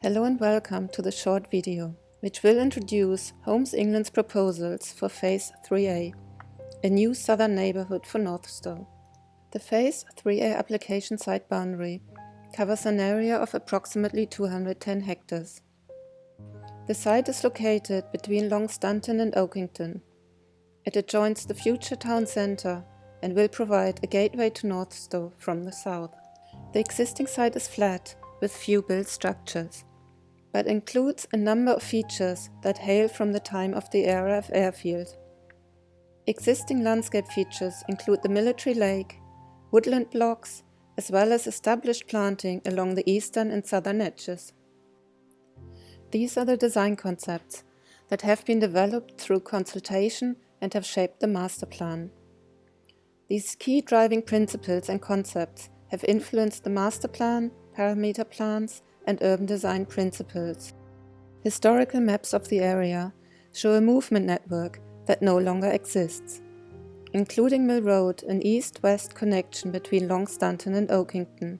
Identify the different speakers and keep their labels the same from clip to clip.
Speaker 1: Hello and welcome to the short video, which will introduce Homes England's proposals for Phase 3A, a new southern neighbourhood for Northstowe. The Phase 3A application site boundary covers an area of approximately 210 hectares. The site is located between Longstanton and Oakington. It adjoins the future town centre and will provide a gateway to Northstowe from the south. The existing site is flat, with few built structures, but includes a number of features that hail from the time of the RAF airfield. Existing landscape features include the military lake, woodland blocks, as well as established planting along the eastern and southern edges. These are the design concepts that have been developed through consultation and have shaped the master plan. These key driving principles and concepts have influenced the master plan, parameter plans, and urban design principles. Historical maps of the area show a movement network that no longer exists, including Mill Road, an east-west connection between Longstanton and Oakington.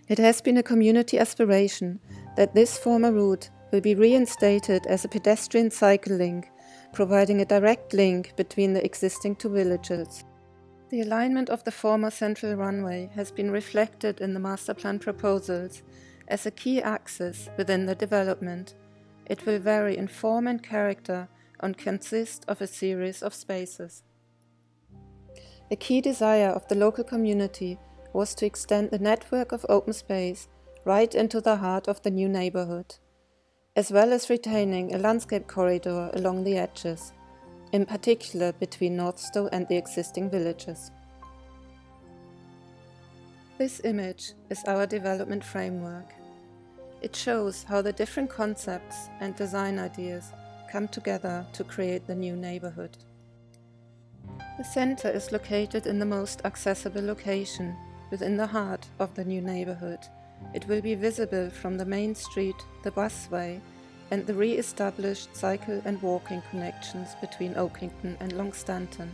Speaker 1: It has been a community aspiration that this former route will be reinstated as a pedestrian cycle link, providing a direct link between the existing two villages. The alignment of the former central runway has been reflected in the master plan proposals as a key axis within the development. It will vary in form and character and consist of a series of spaces. A key desire of the local community was to extend the network of open space right into the heart of the new neighborhood, as well as retaining a landscape corridor along the edges, in particular between Northstowe and the existing villages. This image is our development framework. It shows how the different concepts and design ideas come together to create the new neighborhood. The center is located in the most accessible location, within the heart of the new neighborhood. It will be visible from the main street, the busway, and the re-established cycle and walking connections between Oakington and Longstanton.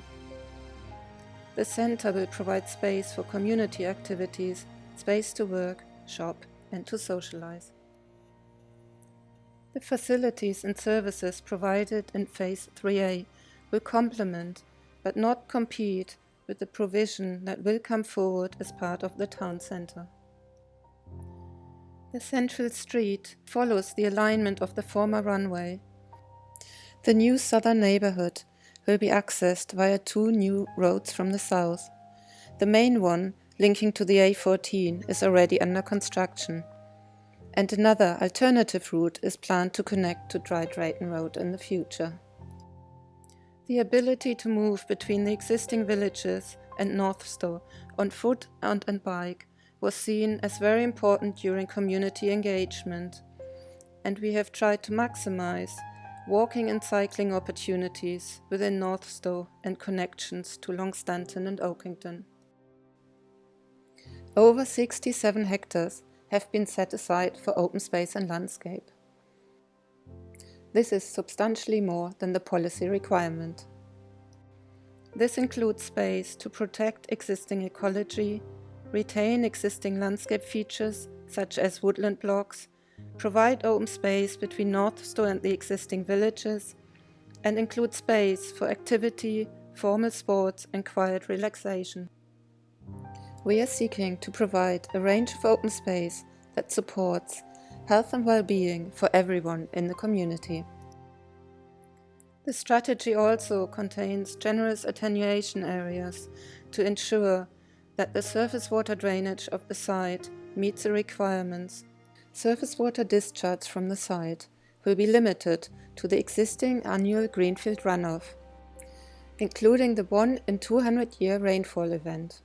Speaker 1: The center will provide space for community activities, space to work, shop, and to socialize. The facilities and services provided in Phase 3A will complement, but not compete, with the provision that will come forward as part of the town centre. The central street follows the alignment of the former runway. The new southern neighbourhood will be accessed via two new roads from the south. The main one, linking to the A14, is already under construction, and another alternative route is planned to connect to Dry Drayton Road in the future. The ability to move between the existing villages and Northstowe on foot and bike was seen as very important during community engagement, and we have tried to maximize walking and cycling opportunities within Northstowe and connections to Longstanton and Oakington. Over 67 hectares have been set aside for open space and landscape. This is substantially more than the policy requirement. This includes space to protect existing ecology, retain existing landscape features such as woodland blocks, provide open space between Northstowe and the existing villages, and include space for activity, formal sports and quiet relaxation. We are seeking to provide a range of open space that supports health and well-being for everyone in the community. The strategy also contains generous attenuation areas to ensure that the surface water drainage of the site meets the requirements. Surface water discharge from the site will be limited to the existing annual greenfield runoff, including the 1 in 200-year rainfall event.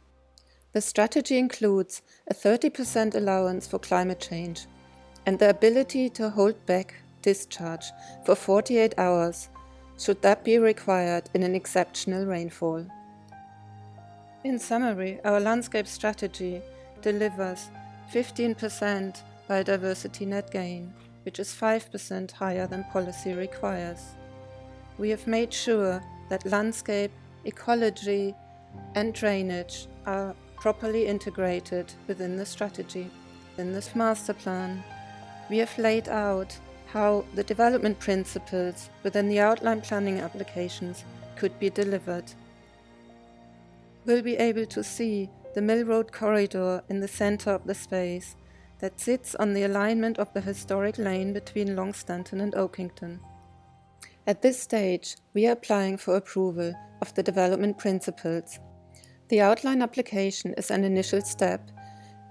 Speaker 1: The strategy includes a 30% allowance for climate change and the ability to hold back discharge for 48 hours should that be required in an exceptional rainfall. In summary, our landscape strategy delivers 15% biodiversity net gain, which is 5% higher than policy requires. We have made sure that landscape, ecology, and drainage are properly integrated within the strategy. In this master plan, we have laid out how the development principles within the outline planning applications could be delivered. We'll be able to see the Mill Road corridor in the center of the space that sits on the alignment of the historic lane between Longstanton and Oakington. At this stage, we are applying for approval of the development principles. The outline application is an initial step,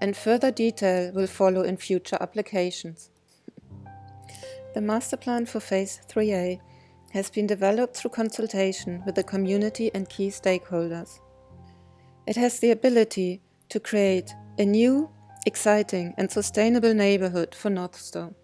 Speaker 1: and further detail will follow in future applications. The master plan for Phase 3A has been developed through consultation with the community and key stakeholders. It has the ability to create a new, exciting and sustainable neighborhood for Northstowe.